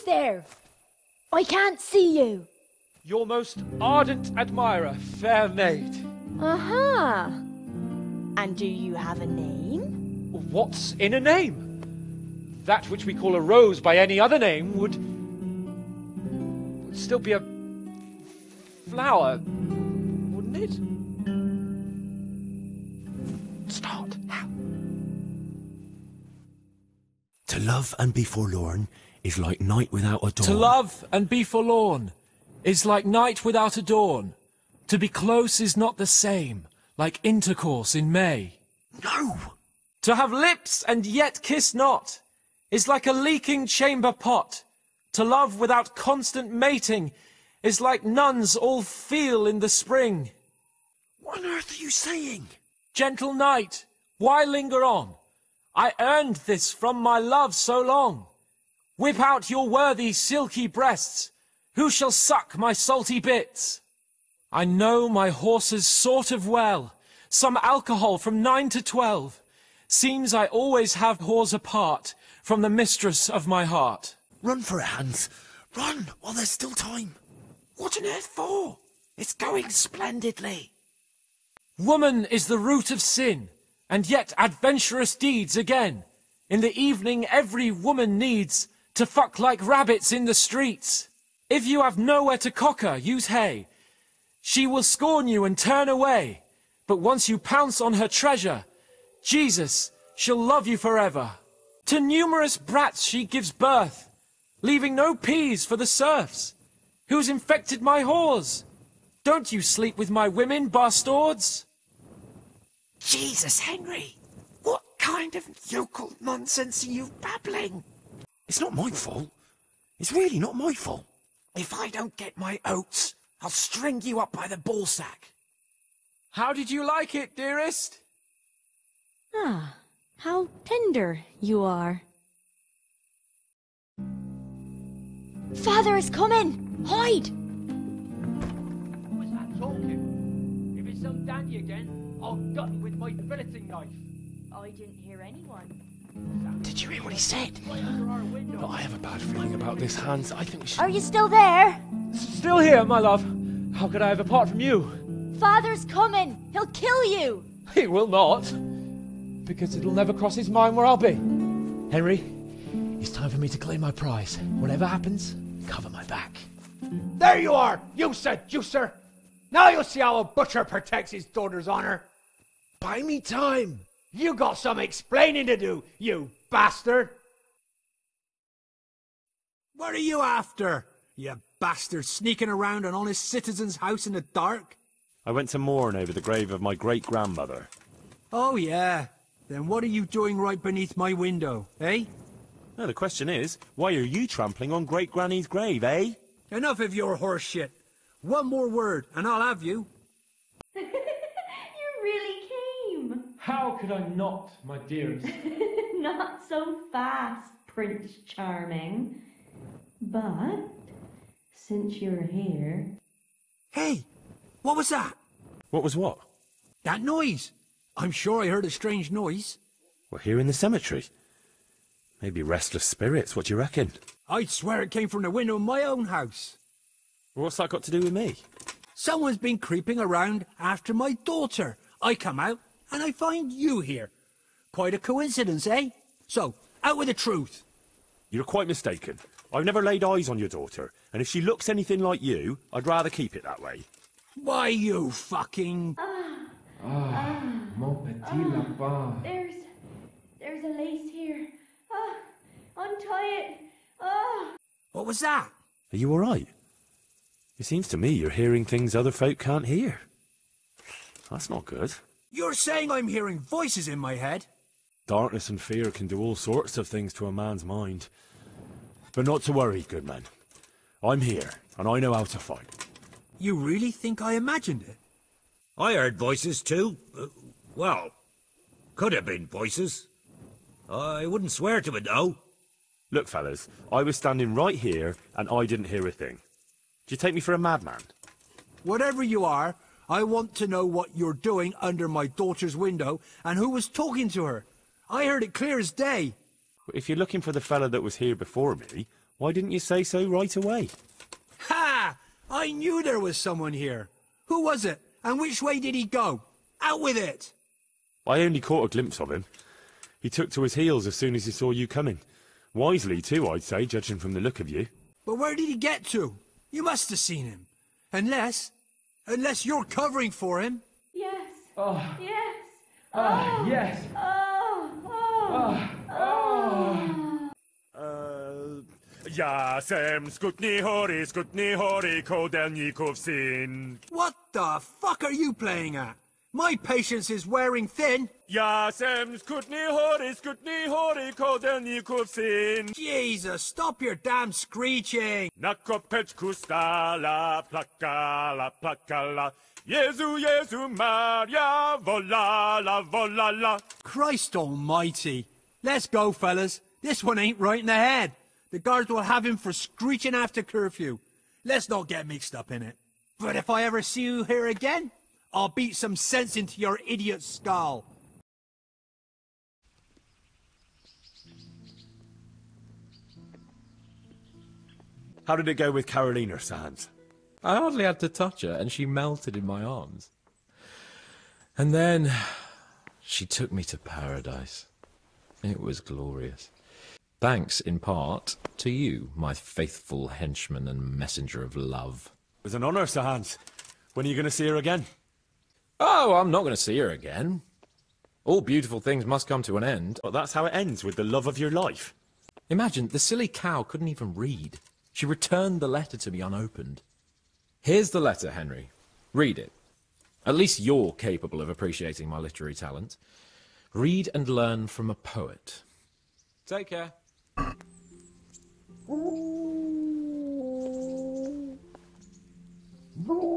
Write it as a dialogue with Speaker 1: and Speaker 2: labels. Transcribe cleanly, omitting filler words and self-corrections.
Speaker 1: Who's there? I can't see you.
Speaker 2: Your most ardent admirer, fair maid.
Speaker 1: Aha. And do you have a name?
Speaker 2: What's in a name? That which we call a rose by any other name would still be a flower, wouldn't it? Start. How?
Speaker 3: To love and be forlorn is like night without a dawn.
Speaker 4: To love and be forlorn is like night without a dawn. To be close is not the same, like intercourse in May.
Speaker 3: No!
Speaker 4: To have lips and yet kiss not is like a leaking chamber pot. To love without constant mating is like nuns all feel in the spring.
Speaker 3: What on earth are you saying?
Speaker 4: Gentle night, why linger on? I earned this from my love so long. Whip out your worthy silky breasts. Who shall suck my salty bits? I know my horses sort of well. Some alcohol from 9 to 12. Seems I always have whores apart from the mistress of my heart.
Speaker 3: Run for it, Hans. Run while there's still time. What on earth for? It's going splendidly.
Speaker 4: Woman is the root of sin, and yet adventurous deeds again. In the evening every woman needs to fuck like rabbits in the streets. If you have nowhere to cock her, use hay. She will scorn you and turn away. But once you pounce on her treasure, Jesus, she'll love you forever. To numerous brats she gives birth, leaving no peas for the serfs. Who's infected my whores? Don't you sleep with my women, bastards?
Speaker 3: Jesus, Henry! What kind of yokel nonsense are you babbling? It's not my fault. It's really not my fault. If I don't get my oats, I'll string you up by the ballsack.
Speaker 4: How did you like it, dearest?
Speaker 1: Ah, how tender you are. Father is coming! Hide!
Speaker 2: Who was that talking? If it's some dandy again, I'll gut him with my filleting knife.
Speaker 1: I didn't hear anyone.
Speaker 3: Did you hear what he said?
Speaker 2: But I have a bad feeling about this, Hans. I think we should...
Speaker 1: Are you still there?
Speaker 2: Still here, my love. How could I have apart from you?
Speaker 1: Father's coming! He'll kill you!
Speaker 2: He will not. Because it'll never cross his mind where I'll be. Henry, it's time for me to claim my prize. Whatever happens, cover my back. There you are, you seducer! Now you'll see how a butcher protects his daughter's honor. Buy me time. You got some explaining to do, you bastard.
Speaker 5: What are you after, you bastard, sneaking around an honest citizen's house in the dark?
Speaker 6: I went to mourn over the grave of my great-grandmother.
Speaker 5: Oh, yeah. Then what are you doing right beneath my window, eh?
Speaker 6: No, the question is, why are you trampling on great-granny's grave, eh?
Speaker 5: Enough of your horse shit. One more word, and I'll have you.
Speaker 1: You really came!
Speaker 2: How could I not, my dearest?
Speaker 7: Not so fast, Prince Charming. But, since you're here...
Speaker 5: Hey, what was that?
Speaker 6: What was what?
Speaker 5: That noise. I'm sure I heard a strange noise.
Speaker 6: We're here in the cemetery. Maybe restless spirits, what do you reckon?
Speaker 5: I'd swear it came from the window of my own house.
Speaker 6: What's that got to do with me?
Speaker 5: Someone's been creeping around after my daughter. I come out, and I find you here. Quite a coincidence, eh? So, out with the truth.
Speaker 6: You're quite mistaken. I've never laid eyes on your daughter, and if she looks anything like you, I'd rather keep it that way.
Speaker 5: Why, you fucking...
Speaker 2: Mon petit lapin.
Speaker 7: There's a lace here. Untie it.
Speaker 5: What was that?
Speaker 6: Are you all right? It seems to me you're hearing things other folk can't hear. That's not good.
Speaker 5: You're saying I'm hearing voices in my head?
Speaker 6: Darkness and fear can do all sorts of things to a man's mind. But not to worry, good man. I'm here, and I know how to fight.
Speaker 5: You really think I imagined it?
Speaker 8: I heard voices too. Well, could have been voices. I wouldn't swear to it though.
Speaker 6: Look, fellas, I was standing right here, and I didn't hear a thing. Do you take me for a madman?
Speaker 5: Whatever you are, I want to know what you're doing under my daughter's window and who was talking to her. I heard it clear as day.
Speaker 6: If you're looking for the fella that was here before me, Why didn't you say so right away?
Speaker 5: Ha! I knew there was someone here. Who was it? And which way did he go? Out with it!
Speaker 6: I only caught a glimpse of him. He took to his heels as soon as he saw you coming. Wisely, too, I'd say, judging from the look of you.
Speaker 5: But where did he get to? You must have seen him. Unless you're covering for him.
Speaker 7: Yes.
Speaker 2: Oh.
Speaker 7: Yes.
Speaker 2: Yes.
Speaker 6: Jasem skutni hori kodelnikov sin.
Speaker 5: What the fuck are you playing at? My patience is wearing thin.
Speaker 6: Jasem skutni hori kodelnikov sin.
Speaker 5: Jesus, stop your damn screeching.
Speaker 6: Nakopech kustala plakala. Jezu Maria volala.
Speaker 5: Christ almighty. Let's go, fellas. This one ain't right in the head. The guards will have him for screeching after curfew. Let's not get mixed up in it. But if I ever see you here again, I'll beat some sense into your idiot skull.
Speaker 6: How did it go with Karolina, Sans?
Speaker 9: I hardly had to touch her, and she melted in my arms. And then she took me to paradise. It was glorious. Thanks, in part, to you, my faithful henchman and messenger of love.
Speaker 6: It was an honour, Sir Hans. When are you going to see her again?
Speaker 9: Oh, I'm not going to see her again. All beautiful things must come to an end.
Speaker 6: Well, that's how it ends, with the love of your life.
Speaker 9: Imagine, the silly cow couldn't even read. She returned the letter to me unopened. Here's the letter, Henry. Read it. At least you're capable of appreciating my literary talent. Read and learn from a poet. Take care.
Speaker 2: No.